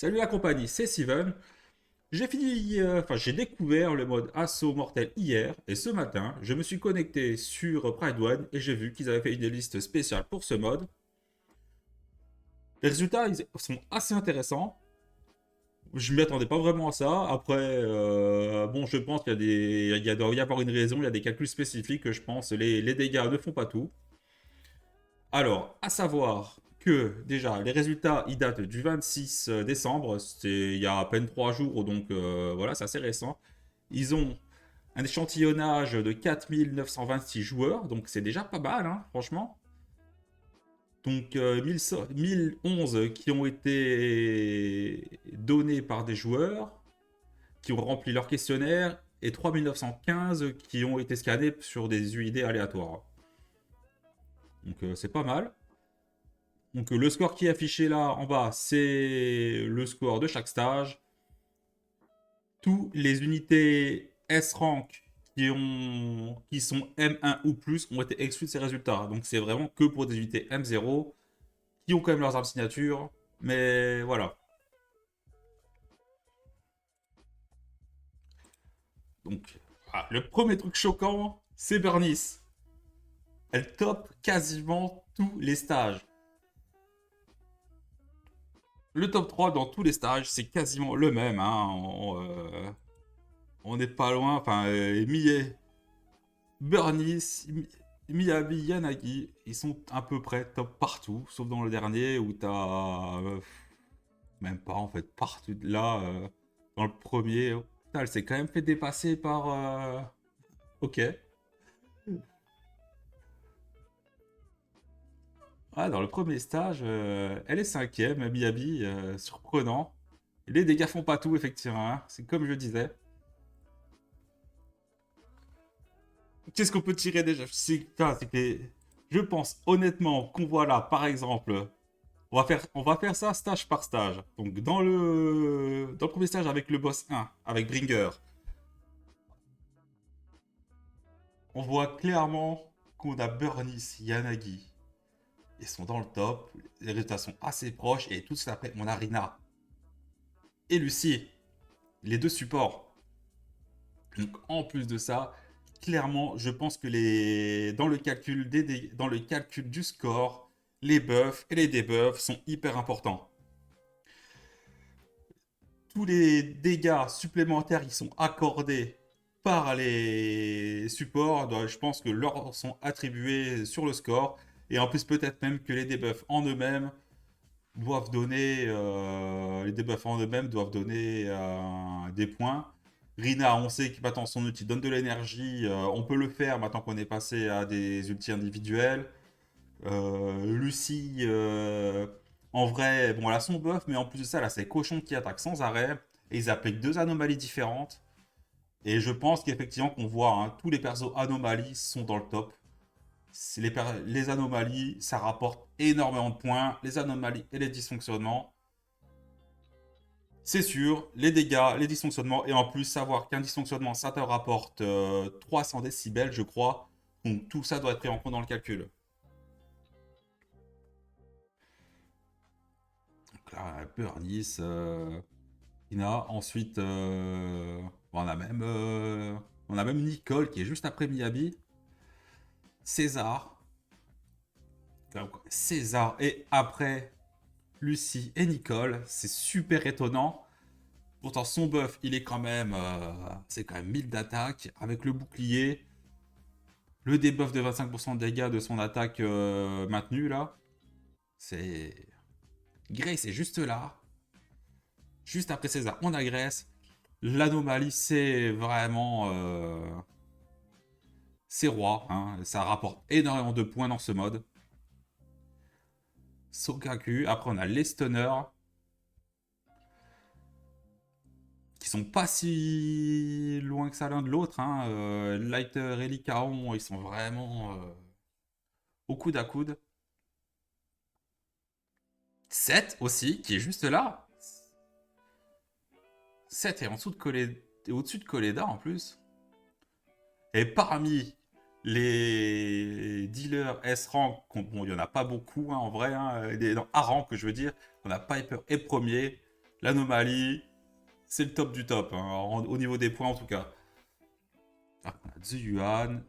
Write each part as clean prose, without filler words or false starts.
Salut la compagnie, c'est Steven. J'ai découvert le mode assaut mortel hier et ce matin, je me suis connecté sur Pride One et j'ai vu qu'ils avaient fait une liste spéciale pour ce mode. Les résultats sont assez intéressants. Je m'y attendais pas vraiment à ça. Après, bon, je pense qu'il doit y avoir une raison, il y a des calculs spécifiques. Je pense les dégâts ne font pas tout. Alors, à savoir que déjà, les résultats, ils datent du 26 décembre, c'est il y a à peine 3 jours, donc voilà, c'est assez récent. Ils ont un échantillonnage de 4926 joueurs, donc c'est déjà pas mal, hein, franchement. Donc 1011 qui ont été donnés par des joueurs, qui ont rempli leur questionnaire, et 3915 qui ont été scannés sur des UID aléatoires. Donc c'est pas mal. Donc le score qui est affiché là en bas, c'est le score de chaque stage. Tous les unités S-Rank qui sont M1 ou plus ont été exclus de ces résultats. Donc c'est vraiment que pour des unités M0 qui ont quand même leurs armes signature. Mais voilà. Donc le premier truc choquant, c'est Bernice. Elle top quasiment tous les stages. Le top 3 dans tous les stages, c'est quasiment le même. Hein. On n'est pas loin. Enfin, Burnice, Miyabi, Yanagi, ils sont à peu près top partout, sauf dans le dernier où t'as. Même pas en fait, partout là, dans le premier. Putain, elle s'est quand même fait dépasser par. Ok. Ah, dans le premier stage, elle est cinquième, Miyabi, surprenant. Les dégâts font pas tout, effectivement, hein. C'est comme je disais. Qu'est-ce qu'on peut tirer déjà? Je pense honnêtement qu'on voit là, par exemple, on va faire ça stage par stage. Donc, dans le premier stage avec le boss 1, avec Bringer, on voit clairement qu'on a Burnice, Yanagi. Ils sont dans le top. Les résultats sont assez proches. Et tout de suite après, on a Rina et Lucie. Les deux supports. Donc, en plus de ça, clairement, je pense que dans le calcul du score, les buffs et les debuffs sont hyper importants. Tous les dégâts supplémentaires qui sont accordés par les supports, je pense que leur sont attribués sur le score. Et en plus, peut-être même que les debuffs en eux-mêmes les debuffs en eux-mêmes doivent donner des points. Rina, on sait que maintenant son ulti donne de l'énergie. On peut le faire maintenant qu'on est passé à des ultis individuels. Lucie, en vrai, bon, elle a son buff, mais en plus de ça, elle a ses cochons qui attaquent sans arrêt. Et ils appliquent deux anomalies différentes. Et je pense qu'effectivement, qu'on voit, hein, tous les persos anomalies sont dans le top. Les anomalies, ça rapporte énormément de points. Les anomalies et les dysfonctionnements, c'est sûr, les dégâts, les dysfonctionnements, et en plus, savoir qu'un dysfonctionnement, ça te rapporte 300 décibels, je crois. Donc tout ça doit être pris en compte dans le calcul. Donc là, Burnice, Ina. Ensuite, on a même Nicole qui est juste après Miyabi. César. César et après Lucie et Nicole. C'est super étonnant. Pourtant, son buff, c'est quand même 1000 d'attaque avec le bouclier. Le debuff de 25% de dégâts de son attaque maintenue là. C'est. Grace est juste là. Juste après César, on a Grace. L'anomalie, c'est vraiment. C'est roi. Hein. Ça rapporte énormément de points dans ce mode. Sokaku. Après, on a les stunners. Qui sont pas si loin que ça l'un de l'autre. Hein. Lighter et Lycaon, ils sont vraiment au coude à coude. 7 aussi, qui est juste là. 7 est en dessous de au-dessus de Coleda en plus. Et parmi les dealers S-Rank, bon, il n'y en a pas beaucoup hein, en vrai, hein, dans A-Rank que je veux dire, on a Piper est premier, L'anomalie, c'est le top du top, hein, au niveau des points en tout cas. Ah, The Yuan,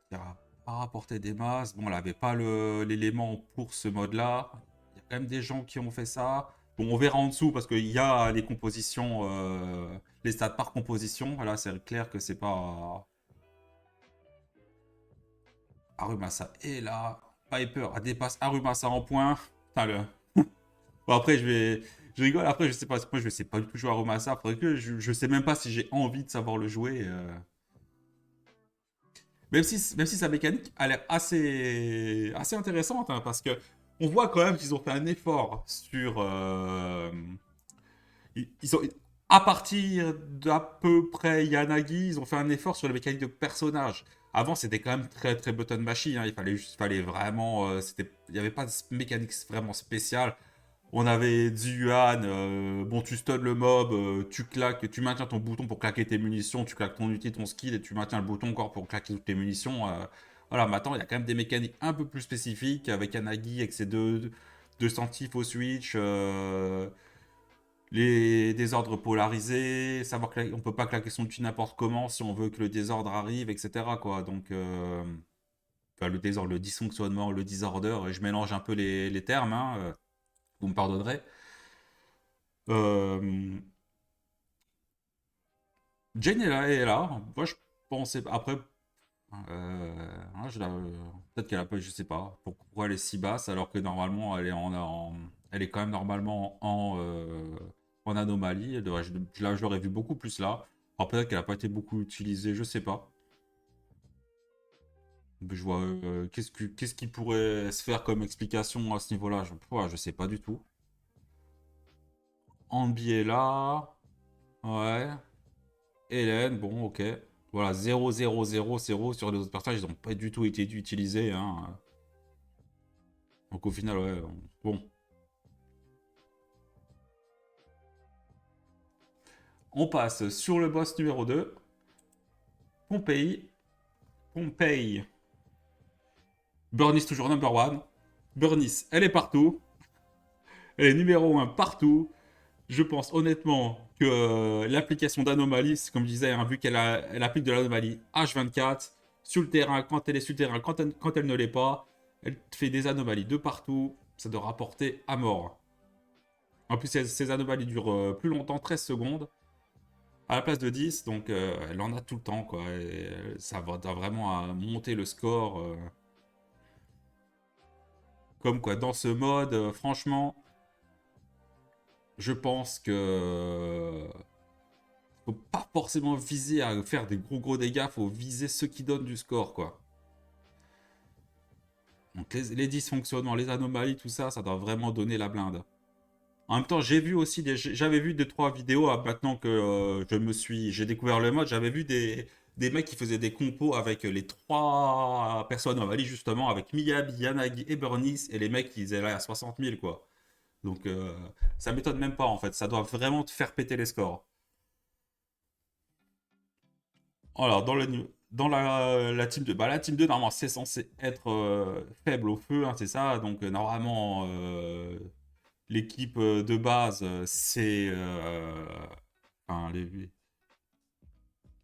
qui a pas rapporté des masses. Bon, elle avait pas l'élément pour ce mode-là. Il y a quand même des gens qui ont fait ça. Bon, on verra en dessous parce qu'il y a les compositions, les stats par composition. Voilà, c'est clair que c'est pas Arumasa. Et là, Piper elle dépasse Arumasa en points. Putain, bon, après, je rigole. Après, je sais pas. Moi, je sais pas du tout jouer à Arumasa. Faudrait que je sais même pas si j'ai envie de savoir le jouer. Même si sa mécanique a l'air assez intéressante, hein, parce que on voit quand même qu'ils ont fait un effort sur. Ils ont, à partir d'à peu près Yanagi, ils ont fait un effort sur les mécaniques de personnages. Avant, c'était quand même très très button machine, hein. Il fallait vraiment. Il n'y avait pas de mécanique vraiment spéciale. On avait Ziyuan, bon, tu stuns le mob, tu claques, tu maintiens ton bouton pour claquer tes munitions, tu claques ton ulti, ton skill, et tu maintiens le bouton encore pour claquer toutes tes munitions. Voilà, maintenant, il y a quand même des mécaniques un peu plus spécifiques, avec Anagi, avec ses deux sentifs au switch, les désordres polarisés, savoir qu'on peut pas claquer son ulti n'importe comment si on veut que le désordre arrive, etc. quoi. Donc, enfin, le désordre, le dysfonctionnement, le disorder, je mélange un peu les termes, hein, vous me pardonnerez. Euh, Jane est là. Moi, je pensais. Après, peut-être qu'elle a pas. Je sais pas. Pourquoi elle est si basse alors que normalement, elle est quand même normalement en anomalie. Je l'aurais vu beaucoup plus là. Alors peut-être qu'elle a pas été beaucoup utilisée. Je sais pas. Je vois. Qu'est-ce qui pourrait se faire comme explication à ce niveau-là? Je sais pas du tout. Ambi est là. Ouais. Hélène, bon, ok. Voilà, 0, 0, 0, 0 sur les autres personnages, ils n'ont pas du tout été utilisés, hein. Donc au final, ouais, bon. On passe sur le boss numéro 2. Pompei. Pompei. Burnice toujours number one. Burnice, elle est partout. Elle est numéro 1 partout. Je pense honnêtement que l'application d'anomalie, c'est comme je disais, hein, vu elle applique de l'anomalie H24 sur le terrain, quand elle est sur le terrain, quand elle ne l'est pas, elle fait des anomalies de partout. Ça doit rapporter à mort. En plus, ces anomalies durent plus longtemps, 13 secondes, à la place de 10, donc elle en a tout le temps, quoi. Et ça va vraiment à monter le score. Comme quoi, dans ce mode, franchement, je pense que faut pas forcément viser à faire des gros dégâts, faut viser ceux qui donnent du score, quoi. Donc les dysfonctionnements, les anomalies, tout ça, ça doit vraiment donner la blinde. En même temps, j'avais vu deux trois vidéos maintenant que j'ai découvert le mode, j'avais vu des mecs qui faisaient des compos avec les trois personnes anomalies justement, avec Miyabi, Yanagi et Burnice, et les mecs ils étaient là à 60 000 quoi. Donc ça m'étonne même pas en fait, ça doit vraiment te faire péter les scores. Alors, la team 2, bah, la team 2, normalement, c'est censé être faible au feu, hein, c'est ça. Donc, normalement, l'équipe de base, c'est. Enfin,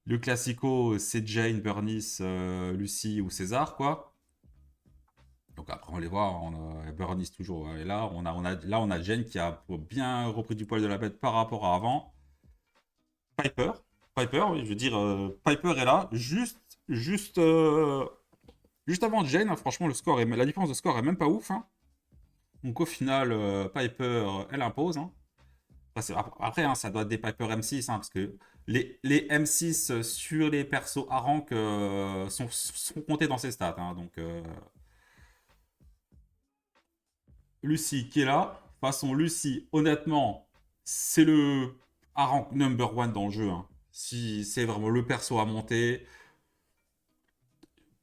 le classico, c'est Jane, Bernice, Lucie ou César, quoi. Donc, après, on les voit, Bernice toujours est là. Là, on a Jane qui a bien repris du poil de la bête par rapport à avant. Piper. Piper, oui, je veux dire, Piper est là, juste, juste avant Jane, hein, franchement, la différence de score est même pas ouf, hein. Donc au final, Piper, elle impose, hein. Après, hein, ça doit être des Piper M6, hein, parce que les M6 sur les persos à rank sont comptés dans ses stats, hein. Donc Lucie qui est là. De toute façon, Lucie, honnêtement, c'est le à rank number one dans le jeu, hein. Si c'est vraiment le perso à monter,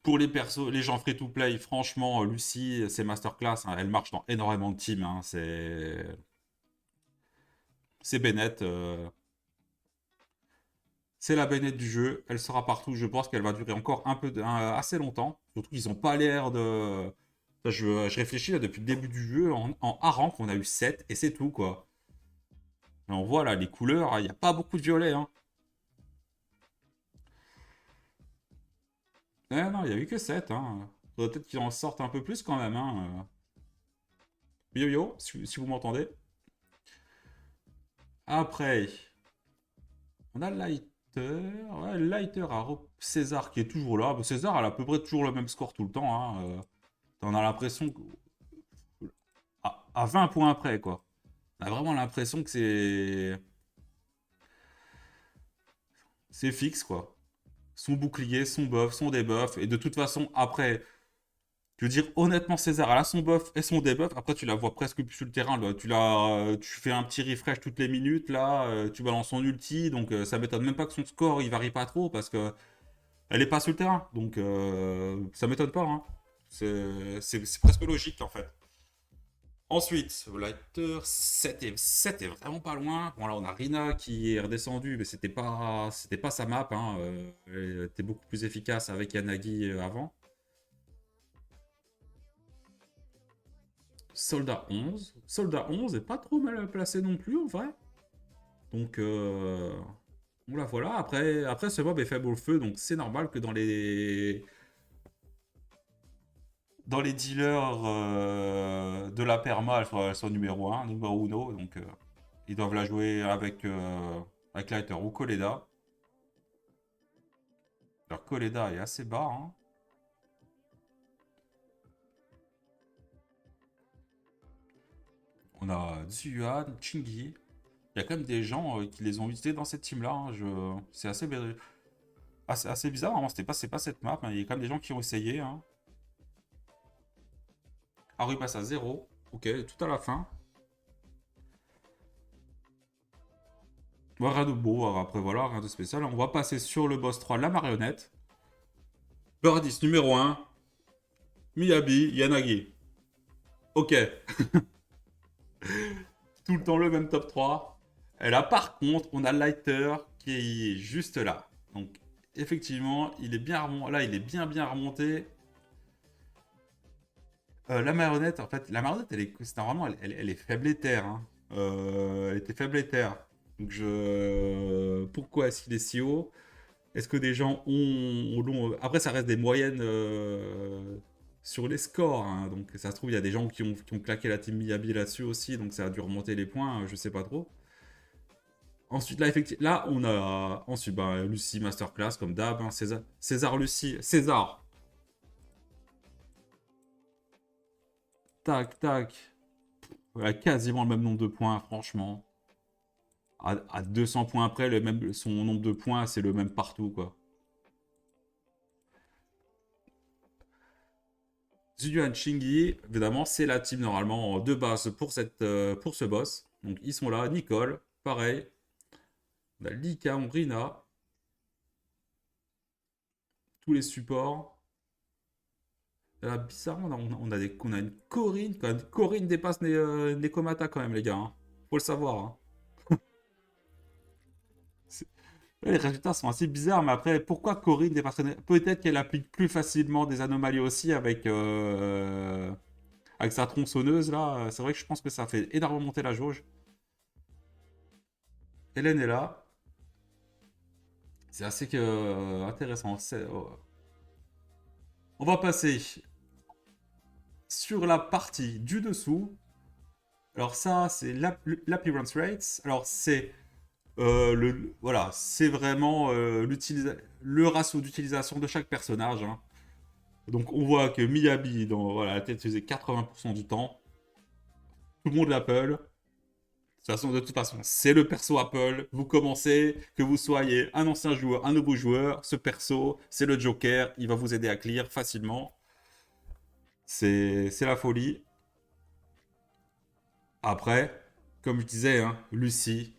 pour les persos, les gens free to play, franchement, Lucie, c'est masterclass, hein. Elle marche dans énormément de teams, hein. C'est Bennett. C'est la Bennett du jeu. Elle sera partout. Je pense qu'elle va durer encore assez longtemps. Surtout qu'ils n'ont pas l'air de. Enfin, je réfléchis là depuis le début du jeu. En A rank, on a eu 7 et c'est tout, quoi. Et on voit là, les couleurs, il n'y a pas beaucoup de violet. Hein. Non, il n'y a eu que 7. Hein. Faudrait peut-être qu'ils en sortent un peu plus quand même. Hein. Yo yo, si vous m'entendez. Après, on a Lighter. Ouais, Lighter à César qui est toujours là. Bah, César, elle a à peu près toujours le même score tout le temps. Hein. On a l'impression à 20 points près, quoi. On a vraiment l'impression que c'est fixe, quoi. Son bouclier, son buff, son debuff. Et de toute façon, après, je veux dire, honnêtement, César, elle a son buff et son debuff. Après, tu la vois presque plus sur le terrain. Là. Tu fais un petit refresh toutes les minutes. Là, tu balances son ulti. Donc, ça m'étonne même pas que son score, il varie pas trop parce que elle est pas sur le terrain. Donc, ça m'étonne pas. Hein. C'est presque logique, en fait. Ensuite, Lighter 7 est vraiment pas loin. Bon, là, on a Rina qui est redescendue, mais c'était pas sa map. Hein. Elle était beaucoup plus efficace avec Yanagi avant. Soldat 11. Soldat 11 est pas trop mal placé non plus, en vrai. Donc, on la voilà. Après, ce mob est faible au feu, donc c'est normal que dans les dealers de la perma, elle soit numéro 1, numéro 1. Donc, ils doivent la jouer avec Lighter ou Koleda. Alors, Koleda est assez bas. Hein. On a Ziyuan, Chingy. Il y a quand même des gens qui les ont utilisés dans cette team-là. Hein. C'est assez bizarre. Hein. C'est pas cette map. Mais il y a quand même des gens qui ont essayé. Hein. Haru passe à 0. Ok, tout à la fin. Bon, rien de beau. Après, voilà, rien de spécial. On va passer sur le boss 3, la marionnette. Paradis numéro 1. Miyabi, Yanagi. Ok. Tout le temps le même top 3. Et là, par contre, on a Lighter qui est juste là. Donc, effectivement, il est bien remonté. Là, il est bien remonté. La marionnette, en fait, la marionnette, normalement, elle est faible éther. Hein. Elle était faible éther. Donc, pourquoi est-ce qu'il est si haut? Est-ce que des gens Après, ça reste des moyennes sur les scores. Hein. Donc, ça se trouve, il y a des gens qui ont claqué la team Miyabi là-dessus aussi. Donc, ça a dû remonter les points. Je sais pas trop. Ensuite, là, effectivement, là, on a ensuite Lucie Masterclass, comme d'hab. Hein, César Lucie. César. Tac, tac. Ouais, quasiment le même nombre de points, franchement. À 200 points après, son nombre de points, c'est le même partout, quoi. Ziyuan Shingi, évidemment, c'est la team normalement de base pour ce boss. Donc ils sont là. Nicole, pareil. On a Lika, Rina, tous les supports. Là, bizarrement, on a une Corinne. Quand même. Corinne dépasse Nekomata quand même, les gars. Hein. Faut le savoir. Hein. Ouais, les résultats sont assez bizarres, mais après, pourquoi Corinne dépasse peut-être qu'elle applique plus facilement des anomalies aussi avec sa tronçonneuse là. C'est vrai que je pense que ça fait énormément monter la jauge. Hélène est là. C'est assez intéressant. On va passer sur la partie du dessous. Alors ça, c'est l'appearance rates. Alors voilà, c'est vraiment le ratio d'utilisation de chaque personnage. Hein. Donc on voit que Miyabi, voilà, la tête faisait 80% du temps. Tout le monde l'appelle. De toute façon, c'est le perso Apple. Vous commencez, que vous soyez un ancien joueur, un nouveau joueur, ce perso, c'est le Joker. Il va vous aider à clear facilement. C'est la folie. Après, comme je disais, hein, Lucie,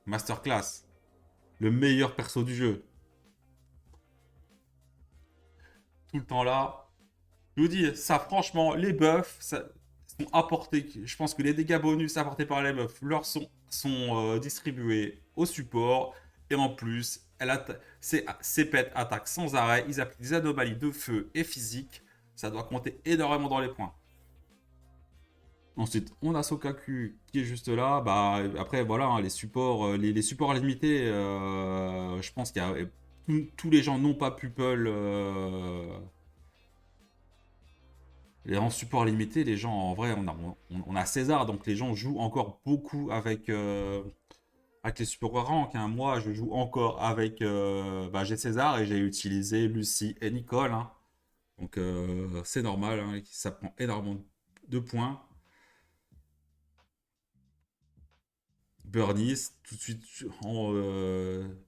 masterclass. Le meilleur perso du jeu. Tout le temps là. Je vous dis, ça franchement, les buffs sont apportés. Je pense que les dégâts bonus apportés par les buffs sont distribués au support. Et en plus, ses pets attaquent sans arrêt. Ils appliquent des anomalies de feu et physique. Ça doit compter énormément dans les points. Ensuite, on a Sokaku qui est juste là. Bah, après, voilà, hein, les supports, les supports limités, je pense qu'il y a tous les gens n'ont pas Pupil. En support limité, les gens, en vrai, on a César, donc les gens jouent encore beaucoup avec les supports rank. Hein. Moi, je joue encore avec. Bah, j'ai César et j'ai utilisé Lucie et Nicole. Hein. Donc, c'est normal, hein, ça prend énormément de points. Burnies, tout de suite en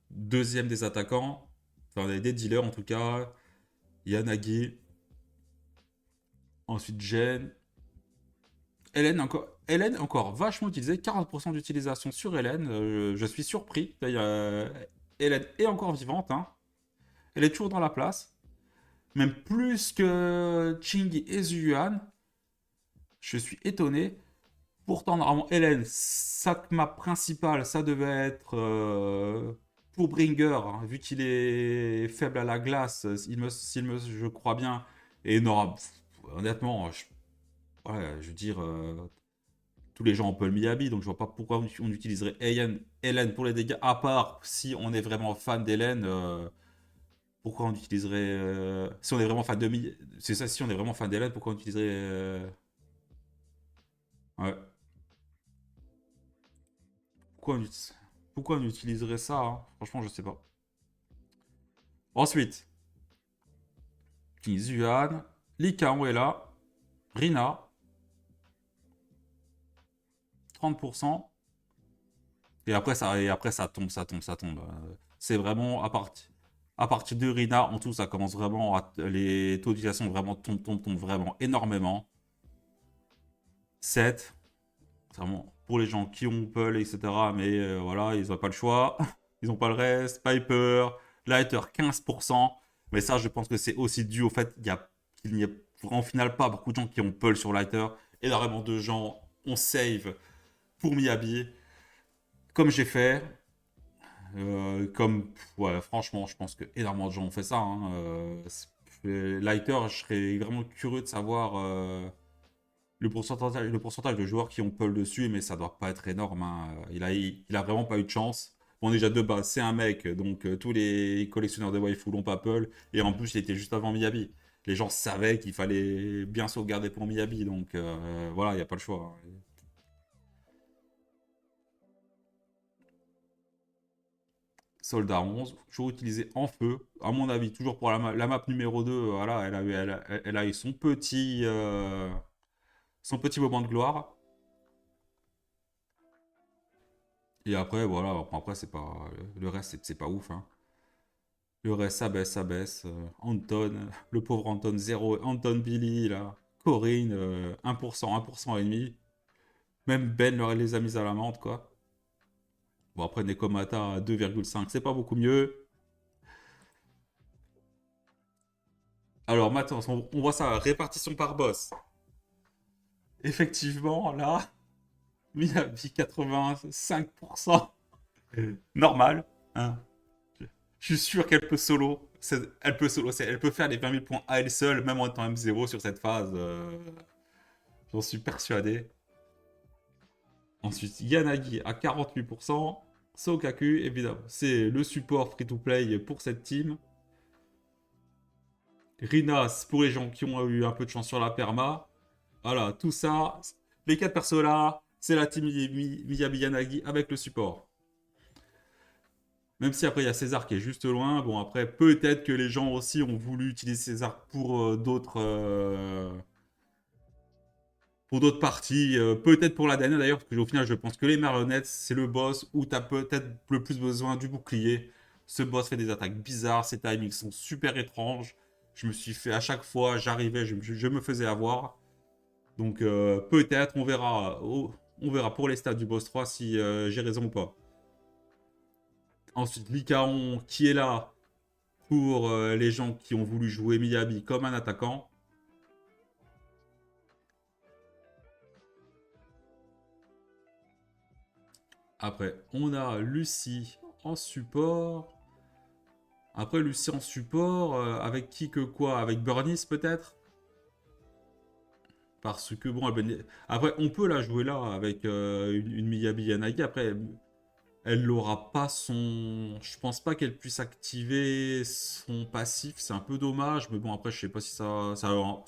deuxième des attaquants, enfin des dealers en tout cas. Yanagi, ensuite Jen. Hélène encore vachement utilisée, 40% d'utilisation sur Hélène. Je suis surpris. D'ailleurs, Hélène est encore vivante. Hein. Elle est toujours dans la place. Même plus que Ching et Zuyuan. Je suis étonné. Pourtant, normalement, Hélène, sa map principale, ça devait être pour Bringer, hein, vu qu'il est faible à la glace, je crois bien. Et non, honnêtement, ouais, je veux dire, tous les gens ont Paul Miyabi, donc je vois pas pourquoi on utiliserait Hélène pour les dégâts, à part si on est vraiment fan d'Hélène. Pourquoi on utiliserait. Si on est vraiment fan de c'est ça, si on est vraiment fan d'Hélène, pourquoi on utiliserait. Ouais. Pourquoi pourquoi on utiliserait ça hein. Franchement, je sais pas. Ensuite, Zuan, Likao est là, Rina, 30%. Et après, ça tombe, ça tombe, ça tombe. C'est vraiment à partir de Rina, en tout, ça commence vraiment les taux d'utilisation vraiment tombent vraiment énormément. 7, vraiment pour les gens qui ont Pearl, etc. Mais voilà, ils n'ont pas le choix. Ils n'ont pas le reste. Piper, Lighter, 15%. Mais ça, je pense que c'est aussi dû au fait qu'il n'y a en final pas beaucoup de gens qui ont Pearl sur Lighter. Énormément de gens ont save pour Miyabi, comme j'ai fait. Ouais, franchement, je pense que énormément de gens ont fait ça. Hein. Lighter, je serais vraiment curieux de savoir le pourcentage de joueurs qui ont Pearl dessus, mais ça doit pas être énorme. Hein. Il a vraiment pas eu de chance. Bon, déjà de base, c'est un mec, donc tous les collectionneurs de waifu l'ont pas Pearl, et en plus, il était juste avant Miyabi. Les gens savaient qu'il fallait bien sauvegarder pour Miyabi, donc voilà, il n'y a pas le choix. Hein. Soldat 11, toujours utilisé en feu, à mon avis, toujours pour la map numéro 2, voilà, elle a eu son petit moment de gloire. Et après, voilà, après, c'est pas. Le reste, c'est pas ouf. Hein. Le reste, ça baisse, ça baisse. Anton, le pauvre Anton, 0. Anton Billy, là. Corinne, 1%, 1% et demi. Même Ben les a mis à l'amende, quoi. Bon, après, Nekomata, 2,5, c'est pas beaucoup mieux. Alors, maintenant, on voit ça, répartition par boss. Effectivement, là, Miyabi, 85%. Normal. Hein. Je suis sûr qu'elle peut solo. Elle peut solo. Elle peut faire les 20 000 points à elle seule, même en étant M0 sur cette phase. J'en suis persuadé. Ensuite, Yanagi à 48%. Sokaku, évidemment, c'est le support free-to-play pour cette team. Rinas, pour les gens qui ont eu un peu de chance sur la perma. Voilà, tout ça. Les 4 persos là, c'est la team Miyabi Yanagi avec le support. Même si après il y a César qui est juste loin. Bon, après, peut-être que les gens aussi ont voulu utiliser César pour d'autres parties. Peut-être pour la dernière d'ailleurs, parce que au final, je pense que les marionnettes, c'est le boss où tu as peut-être le plus besoin du bouclier. Ce boss fait des attaques bizarres, ses timings sont super étranges. Je me suis fait à chaque fois, j'arrivais, je me faisais avoir. Donc peut-être, on verra pour les stats du boss 3 si j'ai raison ou pas. Ensuite, Lycaon qui est là pour les gens qui ont voulu jouer Miyabi comme un attaquant. Après, on a Lucie en support. Après, Lucie en support, avec qui que quoi? Avec Burnice peut-être? Parce que bon, après, on peut la jouer là avec une Miyabi Yanagi. Après, elle n'aura pas son. Je pense pas qu'elle puisse activer son passif. C'est un peu dommage. Mais bon, après, je sais pas si ça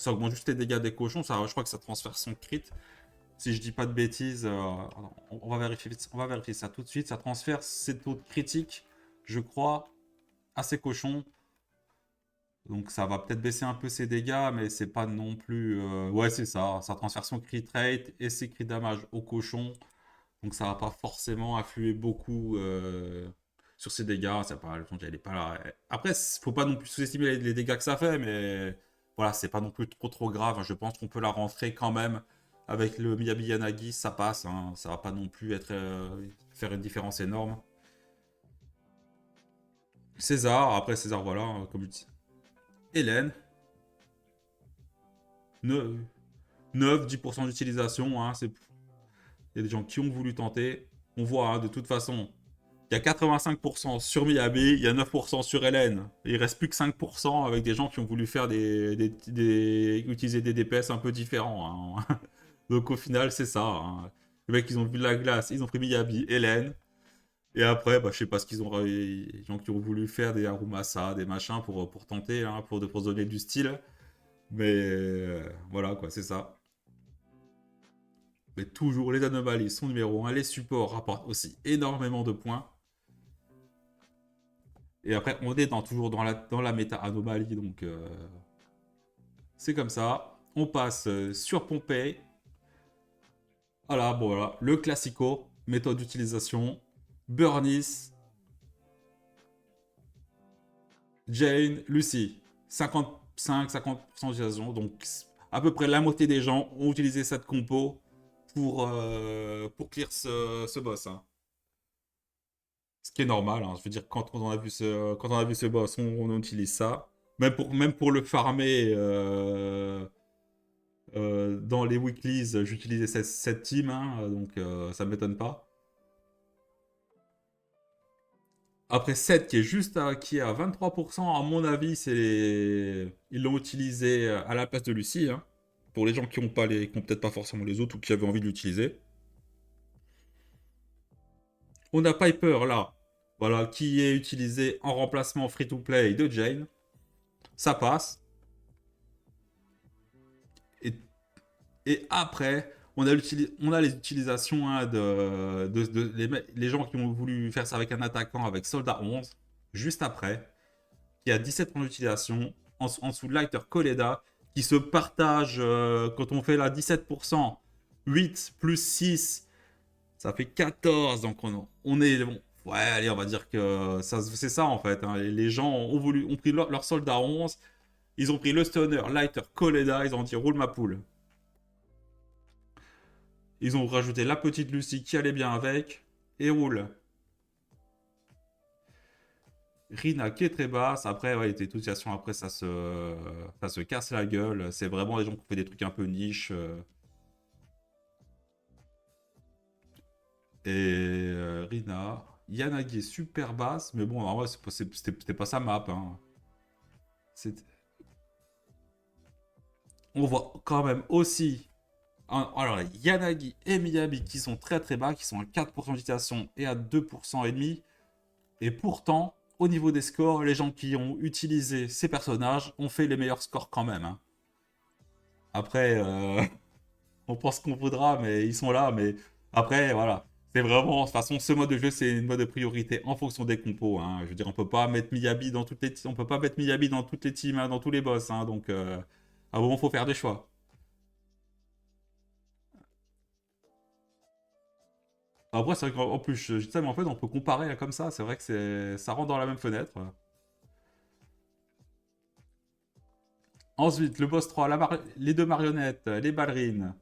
augmente juste les dégâts des cochons. Ça, je crois que ça transfère son crit. Si je dis pas de bêtises, on va vérifier ça tout de suite. Ça transfère ses taux de critique, je crois, à ses cochons. Donc ça va peut-être baisser un peu ses dégâts, mais c'est pas non plus. Ouais, c'est ça. Ça transfère son crit rate et ses crit damage au cochon. Donc ça va pas forcément influer beaucoup sur ses dégâts. C'est pas, elle est pas là. Après, faut pas non plus sous-estimer les dégâts que ça fait, mais voilà, c'est pas non plus trop grave. Je pense qu'on peut la rentrer quand même avec le Miyabi Yanagi, ça passe. Hein. Ça va pas non plus être faire une différence énorme. César, après César, voilà, comme je dis. Hélène, 9-10% d'utilisation. Hein, il y a des gens qui ont voulu tenter. On voit, hein, de toute façon, il y a 85% sur Miyabi, il y a 9% sur Hélène. Il reste plus que 5% avec des gens qui ont voulu faire utiliser des DPS un peu différents. Hein. Donc au final, c'est ça. Hein. Les mecs, ils ont vu la glace, ils ont pris Miyabi, Hélène. Et après, bah, je sais pas ce qu'ils ont. Les gens qui ont voulu faire des Harumasa, des machins pour tenter, hein, pour se donner du style. Mais voilà, quoi, c'est ça. Mais toujours, les anomalies sont numéro 1. Les supports rapportent aussi énormément de points. Et après, on est toujours dans la méta anomalie. Donc, c'est comme ça. On passe sur Pompey. Voilà, bon, voilà. Le classico, méthode d'utilisation. Burnis, Jane, Lucy. 55-50% d'utilisation. Donc, à peu près la moitié des gens ont utilisé cette compo pour clear ce boss. Hein. Ce qui est normal, hein. Je veux dire, quand on a vu ce boss, on utilise ça. Même pour le farmer dans les weeklies, j'utilisais cette team, hein, donc ça m'étonne pas. Après 7 qui est qui est à 23%, à mon avis, ils l'ont utilisé à la place de Lucie. Hein, pour les gens qui ont qui ont peut-être pas forcément les autres ou qui avaient envie de l'utiliser. On a Piper là, voilà, qui est utilisé en remplacement free-to-play de Jane. Ça passe. Et, et après, on a les utilisations, hein, les gens qui ont voulu faire ça avec un attaquant avec Soldat 11, juste après, qui a 17 points d'utilisation, en dessous de Lighter Coleda, qui se partage, quand on fait là 17%, 8 plus 6, ça fait 14, donc on est bon. Ouais, allez, on va dire que c'est ça en fait. Hein. Les gens ont pris leur soldat 11, ils ont pris le stunner, Lighter, Coleda, ils ont dit roule ma poule. Ils ont rajouté la petite Lucie qui allait bien avec, et roule. Rina qui est très basse, après, ouais, tes situations, après, ça se casse la gueule. C'est vraiment des gens qui ont fait des trucs un peu niche. Et Rina, Yanagi est super basse, mais bon, en vrai, c'était pas sa map. Hein. On voit quand même aussi. Alors, Yanagi et Miyabi qui sont très très bas, qui sont à 4% d'utilisation et à 2% et demi. Et pourtant, au niveau des scores, les gens qui ont utilisé ces personnages ont fait les meilleurs scores quand même. Hein. Après, on pense qu'on voudra, mais ils sont là. Mais après, voilà. C'est vraiment, de toute façon, ce mode de jeu, c'est une mode de priorité en fonction des compos. Hein. Je veux dire, on peut pas mettre Miyabi dans toutes les, on peut pas mettre Miyabi dans toutes les teams, hein, dans tous les boss. Hein. Donc, à un moment, faut faire des choix. Après, c'est vrai qu'en plus, je dis ça, mais en fait, on peut comparer comme ça. C'est vrai que ça rentre dans la même fenêtre. Ensuite, le boss 3, les deux marionnettes, les ballerines.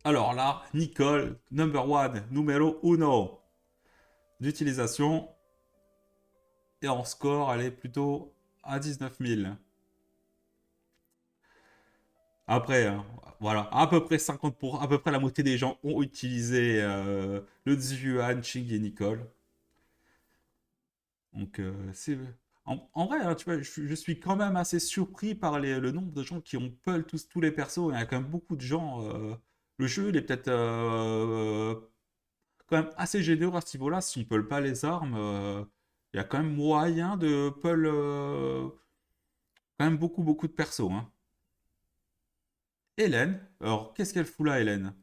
Alors là, Nicole, number one, numéro uno d'utilisation. Et en score, elle est plutôt à 19 000. Après, hein, voilà, à peu près 50%, à peu près la moitié des gens ont utilisé le Ziyuan, Ching et Nicole. Donc, c'est. En vrai, hein, tu vois, je suis quand même assez surpris par le nombre de gens qui ont pull tous les persos. Il y a quand même beaucoup de gens. Le jeu, il est peut-être quand même assez généreux à ce niveau-là. Si on pull pas les armes, il y a quand même moyen de pull quand même beaucoup, beaucoup de persos. Hein. Hélène, alors qu'est-ce qu'elle fout là, Hélène?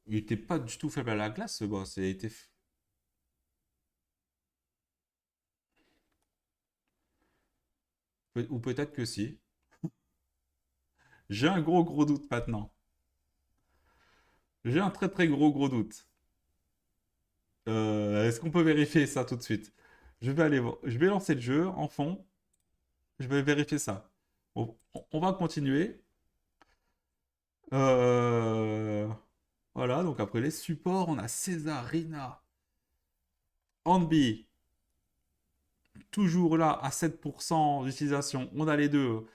Il était pas du tout faible à la glace, ce boss. Ou peut-être que si. J'ai un gros, gros doute maintenant. J'ai un très, très gros, gros doute. Est-ce qu'on peut vérifier ça tout de suite? Je vais aller voir. Je vais lancer le jeu en fond. Je vais vérifier ça. On va continuer. Euh, Voilà, donc après les supports, on a Césarina. Hanbi, toujours là à 7% d'utilisation. On a les deux.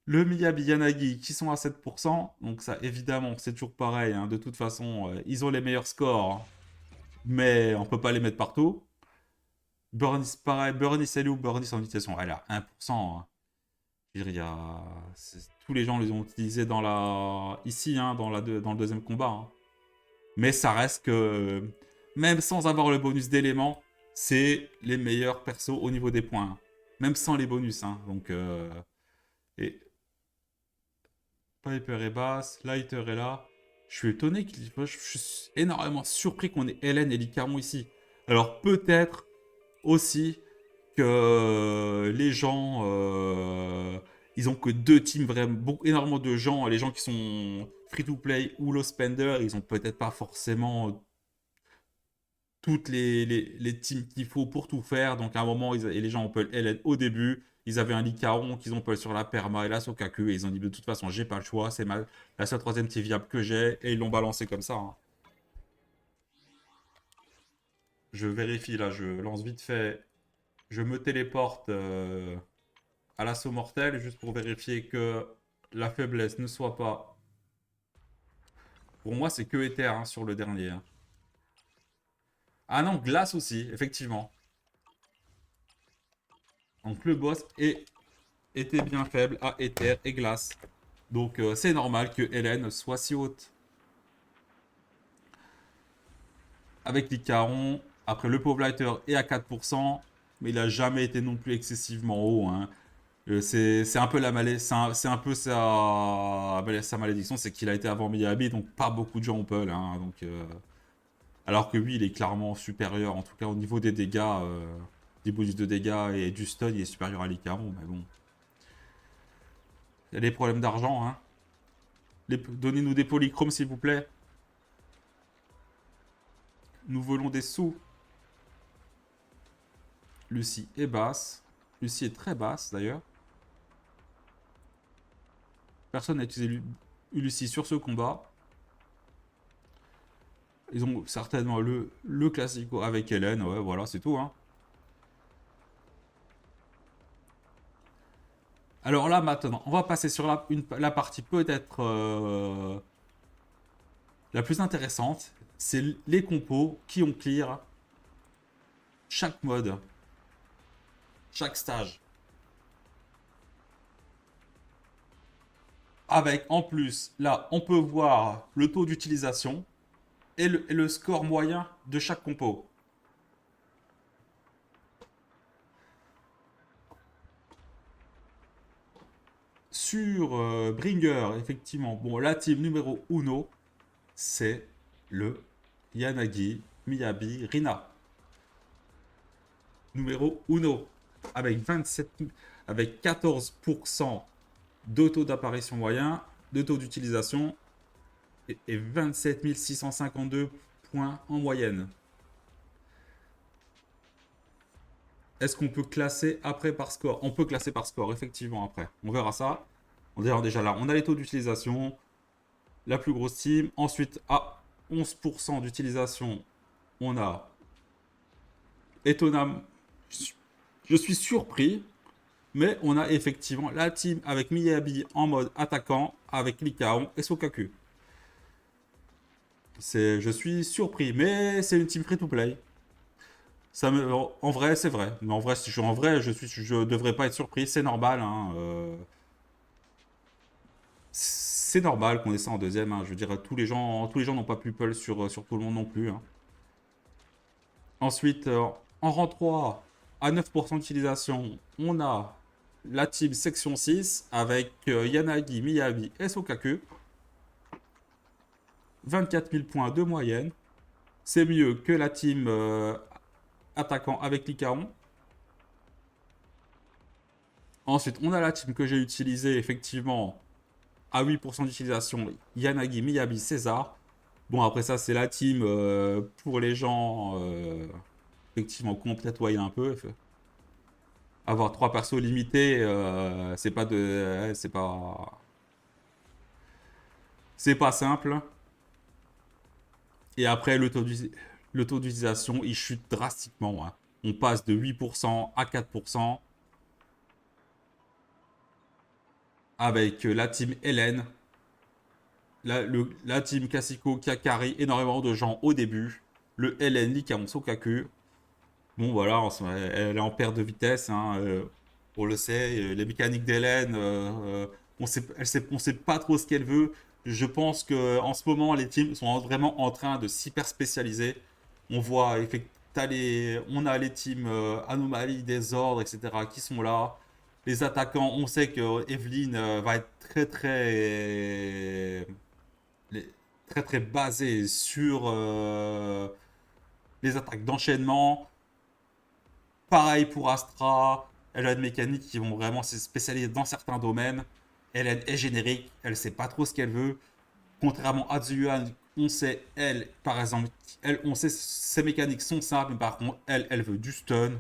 Le Miyabi Yanagi qui sont à 7%. Donc ça, évidemment, c'est toujours pareil. Hein. De toute façon, ils ont les meilleurs scores. Mais on peut pas les mettre partout. Burnis, pareil. Burnis, elle est où Burnis en utilisation? Elle a 1%. Hein. Je veux dire, tous les gens les ont utilisés dans ici, hein, dans le deuxième combat. Hein. Mais ça reste que, même sans avoir le bonus d'éléments, c'est les meilleurs persos au niveau des points. Hein. Même sans les bonus. Hein. Donc, et Piper est basse, Lighter est là. Je suis étonné je suis énormément surpris qu'on ait Hélène et Licaron ici. Alors peut-être aussi que les gens, ils ont que deux teams vraiment, énormément de gens, les gens qui sont free to play ou low spender, ils ont peut-être pas forcément toutes les teams qu'il faut pour tout faire. Donc à un moment, et les gens ont peut LN au début, ils avaient un Licaron qu'ils ont peut sur la perma et la Sokaku, et ils ont dit de toute façon, j'ai pas le choix, c'est la seule troisième team viable que j'ai, et ils l'ont balancé comme ça. Hein. Je vérifie là, je lance vite fait, je me téléporte à l'assaut mortel juste pour vérifier que la faiblesse ne soit pas. Pour moi, c'est que Ether hein, sur le dernier. Hein. Ah non, glace aussi, effectivement. Donc le boss était bien faible à Ether et glace. Donc c'est normal que Hélène soit si haute. Avec l'Icaron, après le pauvre Lighter est à 4%, mais il a jamais été non plus excessivement haut. Hein. C'est un peu c'est un peu sa malédiction, c'est qu'il a été avant Miyabi, donc pas beaucoup de gens ont Pearl. Hein, donc, alors que lui, il est clairement supérieur, en tout cas au niveau des dégâts, des bonus de dégâts et du stun, il est supérieur à l'Icaron. Mais bon, il y a des problèmes d'argent. Hein. Donnez-nous des polychromes s'il vous plaît. Nous voulons des sous. Lucie est basse. Lucie est très basse d'ailleurs. Personne n'a utilisé Lucie sur ce combat. Ils ont certainement le classico avec Hélène. Ouais, voilà, c'est tout. Hein. Alors là, maintenant, on va passer sur la partie peut-être la plus intéressante. C'est les compos qui ont clear chaque mode, chaque stage. Avec en plus, là, on peut voir le taux d'utilisation et le score moyen de chaque compo. Sur Bringer, effectivement, bon, la team numéro 1, c'est le Yanagi Miyabi Rina. Numéro 1, avec 27, avec 14% de taux d'apparition moyen, de taux d'utilisation et 27 652 points en moyenne. Est-ce qu'on peut classer après par score? On peut classer par score, effectivement, après. On verra ça. On verra déjà là, on a les taux d'utilisation, la plus grosse team. Ensuite, à 11% d'utilisation, on a étonnamment, je suis surpris, mais on a effectivement la team avec Miyabi en mode attaquant, avec Likaon et Sokaku. Je suis surpris, mais c'est une team free to play. En vrai, c'est vrai. Mais en vrai, si je, en vrai, je devrais pas être surpris. C'est normal, hein. C'est normal qu'on ait ça en deuxième, hein. Je veux dire, tous les gens n'ont pas Pupil sur tout le monde non plus, hein. Ensuite, en rang 3, à 9% d'utilisation, on a la team section 6 avec Yanagi, Miyabi et Sokaku. 24 000 points de moyenne. C'est mieux que la team attaquant avec Lycaon. Ensuite, on a la team que j'ai utilisée effectivement à 8% d'utilisation. Yanagi, Miyabi, César. Bon, après ça, c'est la team pour les gens effectivement complète wire un peu. Avoir trois persos limités, c'est pas simple. Et après, le taux d'utilisation, il chute drastiquement, hein. On passe de 8% à 4% avec la team Hélène, la team Kasiko qui a carry énormément de gens au début. Le Hélène Lycaon Sokaku. Bon, voilà, elle est en perte de vitesse, hein, on le sait. Les mécaniques d'Hélène, on sait pas trop ce qu'elle veut. Je pense que en ce moment, les teams sont vraiment en train de s'hyper spécialiser. On voit, on a les teams Anomalie, Désordre, etc. qui sont là. Les attaquants, on sait que Evelyn va être les- très très basée sur les attaques d'enchaînement. Pareil pour Astra, elle a une mécanique qui vont vraiment se spécialiser dans certains domaines. Elle est générique, elle sait pas trop ce qu'elle veut. Contrairement à Ziyuan, on sait, elle, par exemple, on sait ses mécaniques sont simples, mais par contre, elle veut du stun.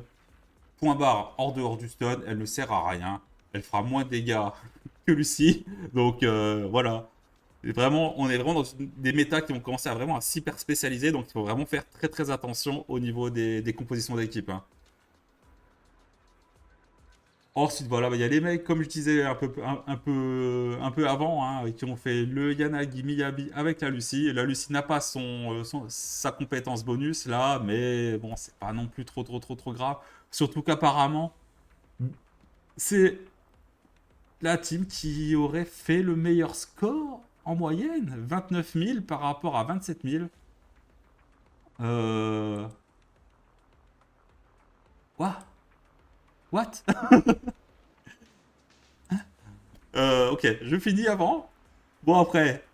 Point barre, hors dehors du stun, elle ne sert à rien. Elle fera moins de dégâts que Lucie. Donc voilà. Et vraiment, on est vraiment dans des méta qui vont commencer à vraiment à s'hyper spécialiser. Donc il faut vraiment faire très très attention au niveau des compositions d'équipe, hein. Ensuite, voilà, bah, il y a les mecs, comme je disais un peu avant, hein, qui ont fait le Yanagi Miyabi avec la Lucie. Et la Lucie n'a pas sa compétence bonus là, mais bon, c'est pas non plus trop grave. Surtout qu'apparemment, c'est la team qui aurait fait le meilleur score en moyenne, 29 000 par rapport à 27 000. Euh... Quoi? What? Ok, je finis avant. Bon, après,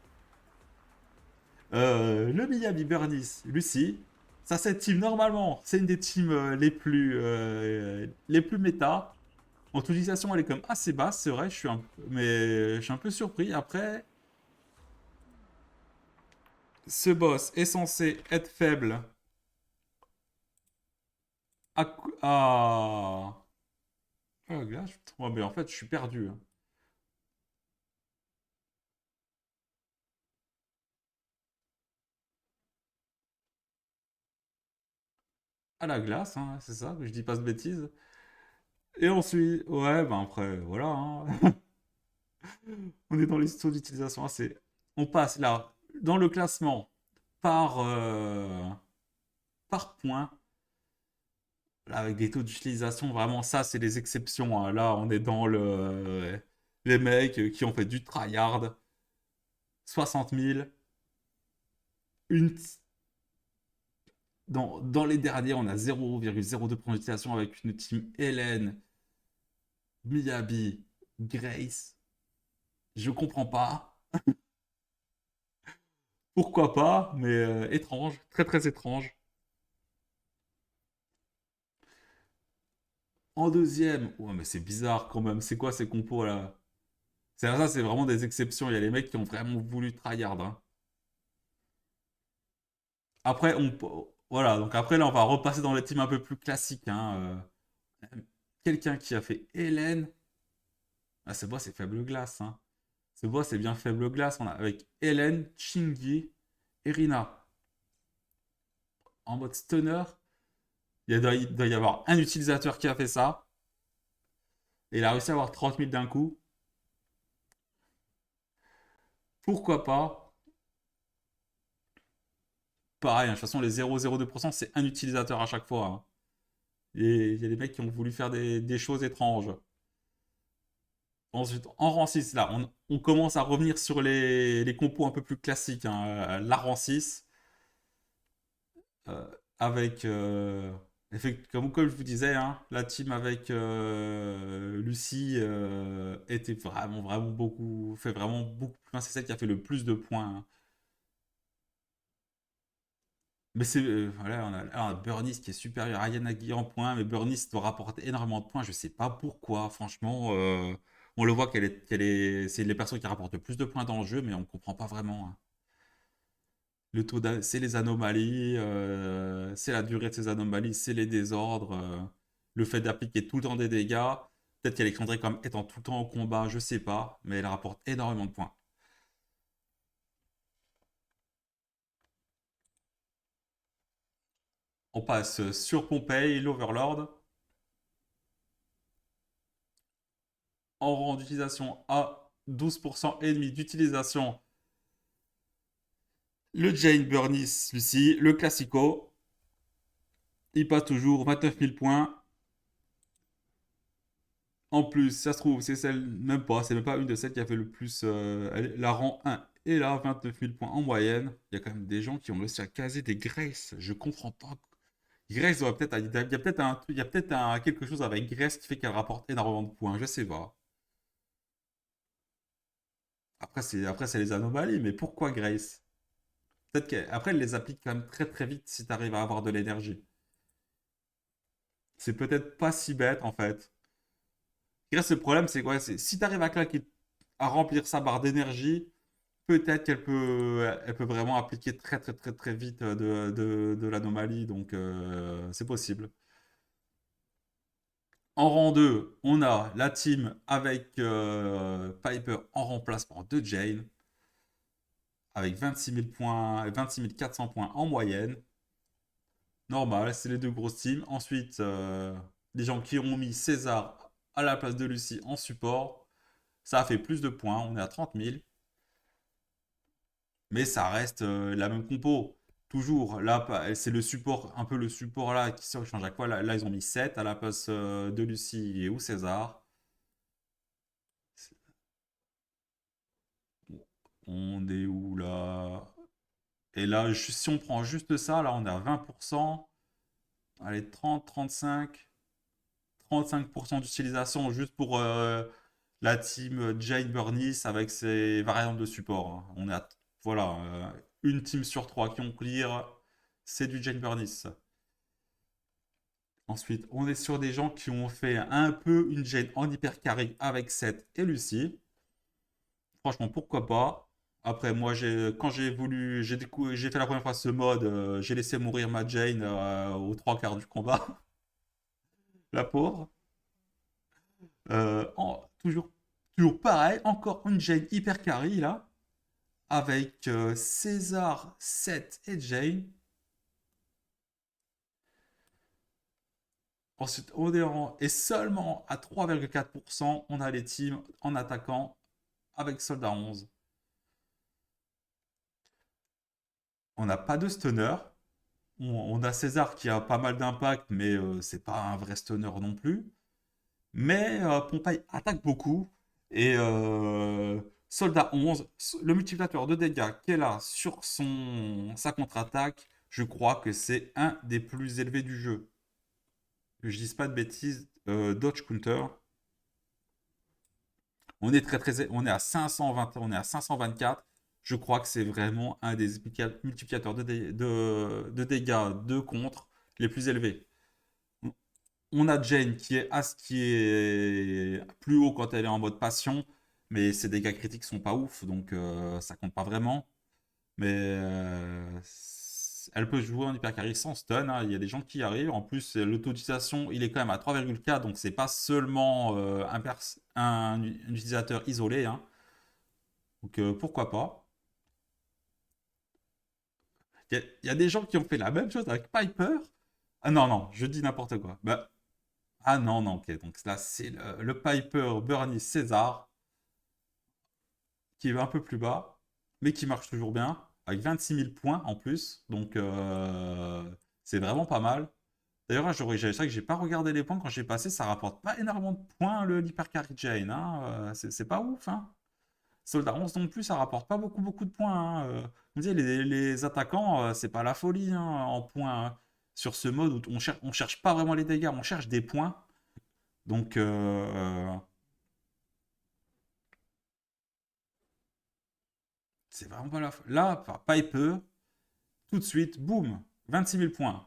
le Miyabi Burnice, Lucie, ça cette team normalement, c'est une des teams les plus méta. En utilisation, elle est comme assez basse, c'est vrai, mais je suis un peu surpris. Après, ce boss est censé être faible à... Ah, là, mais en fait, je suis perdu, hein. À la glace, hein, c'est ça, que je dis pas de bêtises. Et ensuite, ouais, ben après, voilà, hein. On est dans les taux d'utilisation assez. On passe là, dans le classement, par, par point, là, avec des taux d'utilisation, vraiment, ça, c'est des exceptions, hein. Là, on est dans les mecs qui ont fait du tryhard, 60 000. Une... Dans les derniers, on a 0,02% d'utilisation avec une team Hélène, Miyabi, Grace. Je comprends pas. Pourquoi pas, mais étrange, très très étrange. En deuxième, ouais, mais c'est bizarre quand même. C'est quoi ces compos là? Ça, c'est vraiment des exceptions. Il y a les mecs qui ont vraiment voulu tryhard, hein. Après, voilà. Donc après, là, on va repasser dans les teams un peu plus classiques, hein. Quelqu'un qui a fait Hélène. Ah, ce boss, c'est faible glace, hein. Ce boss, c'est bien faible glace. On a avec Hélène, Chingy, Irina en mode stunner. Il doit y avoir un utilisateur qui a fait ça. Et il a réussi à avoir 30 000 d'un coup. Pourquoi pas? Pareil, hein, de toute façon, les 0,02%, c'est un utilisateur à chaque fois, hein. Et il y a des mecs qui ont voulu faire des choses étranges. Ensuite, en rang 6, là, on commence à revenir sur les compos un peu plus classiques, hein. La rang 6, euh, avec, comme je vous disais, hein, la team avec Lucie était vraiment, vraiment beaucoup, fait vraiment beaucoup plus loin. C'est celle qui a fait le plus de points, hein. Mais c'est, voilà, on a Burnice qui est supérieur à Yanagi en points, mais Burnice doit rapporter énormément de points. Je sais pas pourquoi, franchement. On le voit c'est les personnes qui rapportent le plus de points dans le jeu, mais on comprend pas vraiment, hein. C'est les anomalies, c'est la durée de ces anomalies, c'est les désordres, le fait d'appliquer tout le temps des dégâts. Peut-être qu'Alexandrie, comme étant tout le temps au combat, je sais pas, mais elle rapporte énormément de points. On passe sur Pompey, l'Overlord, en rang d'utilisation à 12% et demi d'utilisation. Le Jane Burnice, celui-ci, le Classico, il passe toujours 29 000 points. En plus, ça se trouve, c'est celle, même pas, c'est même pas une de celles qui a fait le plus. La rang 1 et là, 29 000 points en moyenne. Il y a quand même des gens qui ont réussi à caser des Grace. Je comprends pas. Grace doit peut-être. Il y a peut-être quelque chose avec Grace qui fait qu'elle rapporte énormément de points. Je sais pas. Après, c'est les anomalies, mais pourquoi Grace? Peut-être qu'après, elle les applique quand même très très vite si tu arrives à avoir de l'énergie. C'est peut-être pas si bête en fait. Grace, le problème, c'est quoi? C'est si tu arrives à claquer, à remplir sa barre d'énergie, peut-être elle peut vraiment appliquer très très très très vite de l'anomalie, donc c'est possible. En rang 2, on a la team avec Piper en remplacement de Jane, avec 26 000 points, 26 400 points en moyenne. Normal, c'est les deux grosses teams. Ensuite, les gens qui ont mis César à la place de Lucie en support, ça a fait plus de points, on est à 30 000. Mais ça reste la même compo. Toujours, là, c'est le support, un peu le support là qui se change à quoi. Là, ils ont mis 7 à la place de Lucie et ou César. On est où là? Et là, si on prend juste ça, là, on est à 20%. Allez, 30, 35% d'utilisation juste pour la team Jane Burnice avec ses variantes de support, hein. On est à, voilà, une team sur trois qui ont clear, c'est du Jane Burnice. Ensuite, on est sur des gens qui ont fait un peu une Jane en hypercarry avec Seth et Lucie. Franchement, pourquoi pas. Après, moi, quand j'ai voulu, j'ai fait la première fois ce mode, j'ai laissé mourir ma Jane aux trois quarts du combat. La pauvre. Toujours pareil, encore une Jane hyper carry là, avec César, Seth et Jane. Ensuite, on est et seulement à 3,4%, on a les teams en attaquant avec Soldat 11. On n'a pas de stunner. On a César qui a pas mal d'impact, mais c'est pas un vrai stunner non plus. Mais Pompaille attaque beaucoup. Et Soldat 11, le multiplicateur de dégâts qu'elle a sur sa contre-attaque, je crois que c'est un des plus élevés du jeu. Que je dise pas de bêtises, Dodge Counter. On est à 520, on est à 524. Je crois que c'est vraiment un des multiplicateurs de dégâts de contre les plus élevés. On a Jane qui est plus haut quand elle est en mode passion, mais ses dégâts critiques sont pas ouf, donc ça compte pas vraiment. Mais elle peut jouer en hypercarry sans stun, hein. Il y a des gens qui y arrivent. En plus, l'auto-utilisation, il est quand même à 3,4, donc c'est pas seulement un utilisateur isolé, hein. Donc pourquoi pas. Il y a des gens qui ont fait la même chose avec Piper. Ah non, non, je dis n'importe quoi. Bah, ah non, non, ok. Donc là, c'est le Piper Bernie César qui est un peu plus bas, mais qui marche toujours bien, avec 26 000 points en plus. Donc c'est vraiment pas mal. D'ailleurs, c'est vrai que j'ai pas regardé les points quand j'ai passé, ça rapporte pas énormément de points l'Hypercarry Jane, hein, c'est pas ouf, hein. Soldat 11 non plus, ça rapporte pas beaucoup de points, hein. Vous savez, les attaquants, c'est pas la folie, hein, en points, hein. Sur ce mode où on cherche pas vraiment les dégâts, on cherche des points. Donc, c'est vraiment pas la folie. Là, Piper, tout de suite, boum, 26 000 points.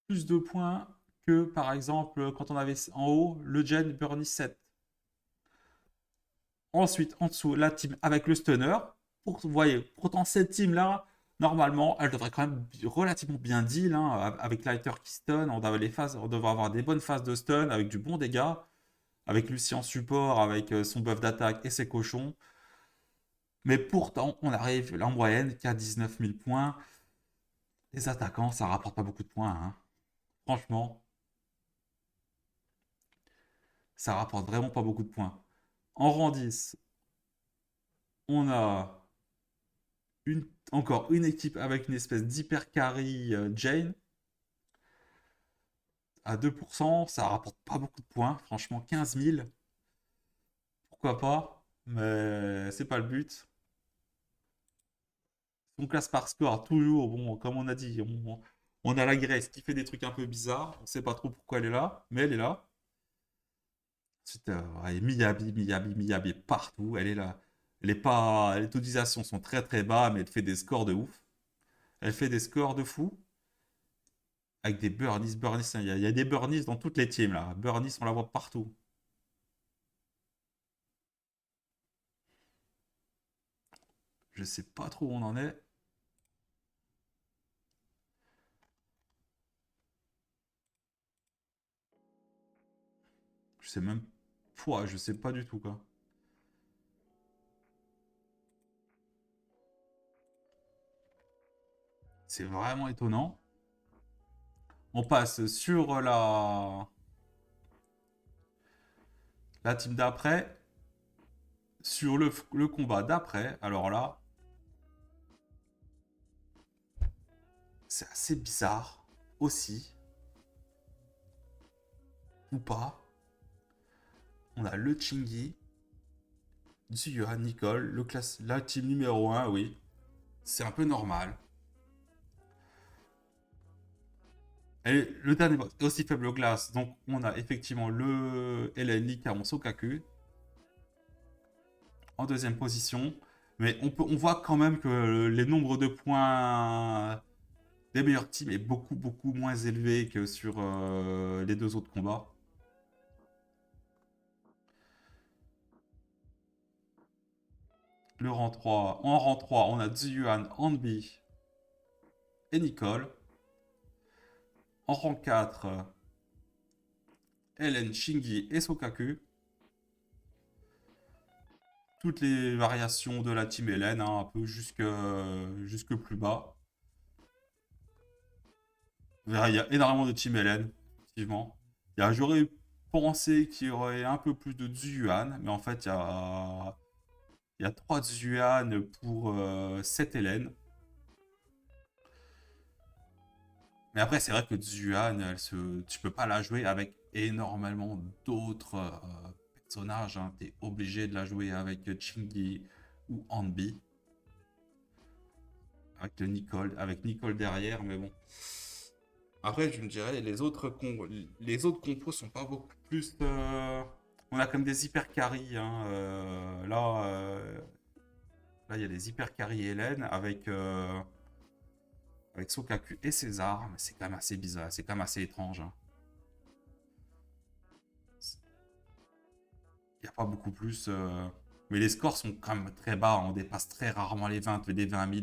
Plus de points que, par exemple, quand on avait en haut le Gen Burnie 7. Ensuite, en dessous, la team avec le stunner. Vous voyez, pourtant, cette team-là, normalement, elle devrait quand même relativement bien deal, hein, avec Lighter qui stun. On devrait avoir des bonnes phases de stun avec du bon dégât. Avec Lucie en support, avec son buff d'attaque et ses cochons. Mais pourtant, on arrive en moyenne qu'à 19 000 points. Les attaquants, ça rapporte pas beaucoup de points, hein. Franchement, ça rapporte vraiment pas beaucoup de points. En rang 10, on a encore une équipe avec une espèce d'hyper carry Jane à 2%. Ça rapporte pas beaucoup de points. Franchement, 15 000, pourquoi pas. Mais c'est pas le but. On classe par score, toujours. Bon, comme on a dit, on a la Grèce qui fait des trucs un peu bizarres. On sait pas trop pourquoi elle est là, mais elle est là. Ensuite, ouais, Miyabi partout. Elle est là. Elle est pas, les utilisations sont très bas, mais elle fait des scores de ouf. Elle fait des scores de fou. Avec des Burnies. Il y a des Burnies dans toutes les teams là. Burnies, on la voit partout. Je sais pas trop où on en est. Je sais même. Pouah, je sais pas du tout quoi. C'est vraiment étonnant. On passe sur la team d'après. Sur le combat d'après. Alors là, c'est assez bizarre aussi. Ou pas. On a le Chingy, Zuyuan, Nicole, la team numéro 1, oui. C'est un peu normal. Et le dernier boss est aussi faible aux glaces, donc on a effectivement le Hélène Likaon Sokaku en deuxième position. Mais on voit quand même que les nombres de points des meilleures teams est beaucoup moins élevé que sur les deux autres combats. Le rang 3. En rang 3, on a Ziyuan, Hanbi et Nicole. En rang 4, Hélène, Shingi et Sokaku. Toutes les variations de la team Hélène, hein, un peu jusque plus bas. Il y a énormément de team Hélène, effectivement. J'aurais pensé qu'il y aurait un peu plus de Ziyuan, mais en fait, il y a 3 Ziyuan pour 7 Hélène. Mais après, c'est vrai que Ziyuan, tu peux pas la jouer avec énormément d'autres personnages, hein. Tu es obligé de la jouer avec Chingy ou Hanbi. Avec Nicole derrière, mais bon. Après, je me dirais, les autres compos sont pas beaucoup plus. On a comme des hyper carry, hein. Là, il y a des hyper carry Hélène avec Sokaku et César, mais c'est quand même assez bizarre, c'est quand même assez étrange, hein. Il n'y a pas beaucoup plus. Mais les scores sont quand même très bas. On dépasse très rarement les 20 000,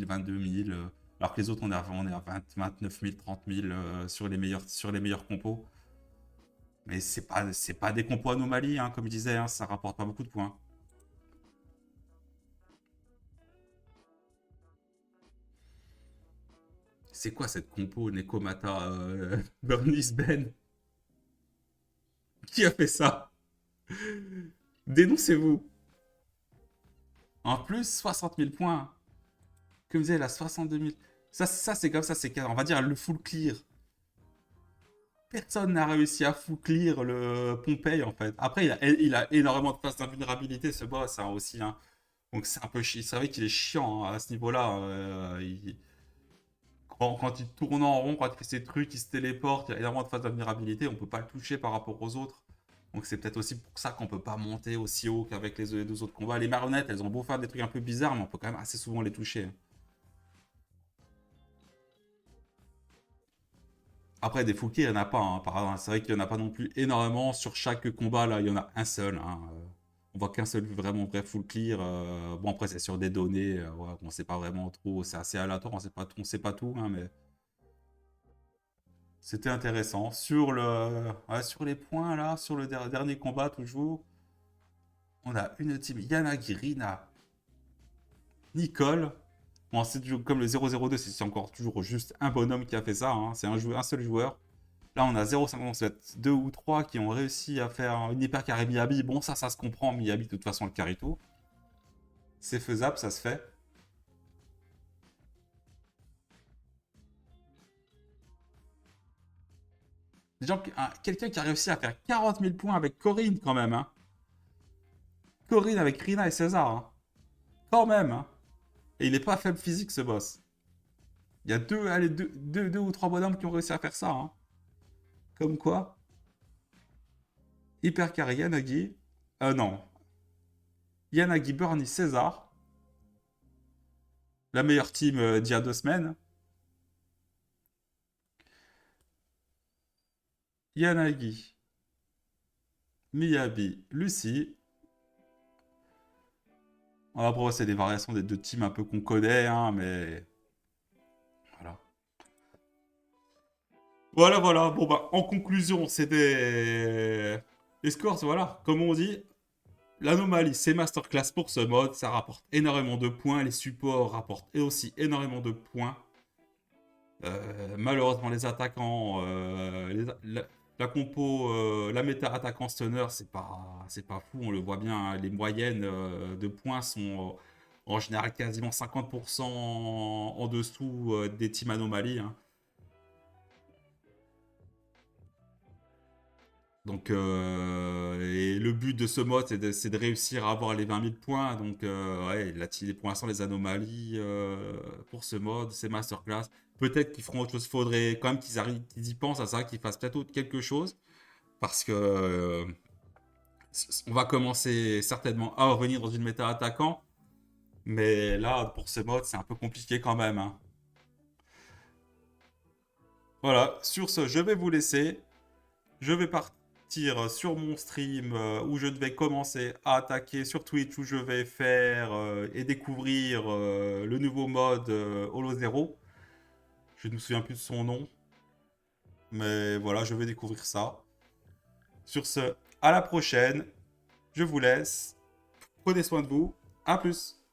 22 000. Alors que les autres, on est à 29 000, 30 000 sur les meilleurs compos. Mais c'est pas des compos anomalies, hein, comme je disais, hein, ça rapporte pas beaucoup de points. C'est quoi cette compo Nekomata Burnice Ben? Qui a fait ça? Dénoncez-vous. En plus, 60 000 points. Comme je disais, la 62 000. Ça c'est comme ça, on va dire le full clear. Personne n'a réussi à full clear le Pompey en fait. Après, il a énormément de phases d'invulnérabilité ce boss hein, aussi. Hein. Donc c'est un peu chiant. C'est vrai qu'il est chiant hein, à ce niveau-là. Quand il tourne en rond, quand il fait ses trucs, il se téléporte, il y a énormément de phases d'invulnérabilité. On peut pas le toucher par rapport aux autres. Donc c'est peut-être aussi pour ça qu'on peut pas monter aussi haut qu'avec les deux autres combats. Les marionnettes, elles ont beau faire des trucs un peu bizarres, mais on peut quand même assez souvent les toucher. Après, des Fouquets, il n'y en a pas. Hein, c'est vrai qu'il n'y en a pas non plus énormément. Sur chaque combat, là, il y en a un seul. Hein, on voit qu'un seul vraiment vrai full clear. Bon, après, c'est sur des données. Ouais, on ne sait pas vraiment trop. C'est assez aléatoire. On sait pas tout. Hein, mais c'était intéressant. Sur les points, là, sur le dernier combat, toujours, on a une team Yanagi, Rina, Nicole. Bon, c'est toujours comme le 002, c'est encore toujours juste un bonhomme qui a fait ça. Hein, c'est un seul joueur. Là, on a 0,57, 2 ou 3 qui ont réussi à faire une hyper carré Miyabi. Bon, ça se comprend. Miyabi, de toute façon, le carry tout. C'est faisable, ça se fait. Quelqu'un qui a réussi à faire 40 000 points avec Corinne, quand même. Hein. Corinne avec Rina et César. Hein. Quand même. Hein. Et il n'est pas faible physique, ce boss. Il y a deux ou trois bonhommes qui ont réussi à faire ça. Hein. Comme quoi, hyper carré Yanagi. Non. Yanagi, Bernie, César. La meilleure team d'il y a 2 semaines. Yanagi, Miyabi, Lucie. Après, c'est des variations des deux teams un peu qu'on connaît, hein, mais voilà. Voilà. Bon, bah, en conclusion, c'était les scores, voilà. Comme on dit, l'anomalie, c'est masterclass pour ce mode. Ça rapporte énormément de points. Les supports rapportent aussi énormément de points. Malheureusement, les attaquants, la compo, la méta attaquant stunner, c'est pas fou. On le voit bien. Hein, les moyennes de points sont en général quasiment 50% en dessous des teams anomalies. Hein. Donc, et le but de ce mode, c'est de réussir à avoir les 20 000 points. Donc, ouais, pour l'instant, les anomalies pour ce mode, c'est masterclass. Peut-être qu'ils feront autre chose. Faudrait quand même qu'ils y pensent à ça, qu'ils fassent peut-être quelque chose. Parce que on va commencer certainement à revenir dans une méta attaquant. Mais là, pour ce mode, c'est un peu compliqué quand même. Hein. Voilà, sur ce, je vais vous laisser. Je vais partir sur mon stream où je devais commencer à attaquer sur Twitch où je vais faire et découvrir le nouveau mode Holo Zero. Je ne me souviens plus de son nom, mais voilà, je vais découvrir ça. Sur ce, à la prochaine. Je vous laisse. Prenez soin de vous. À plus.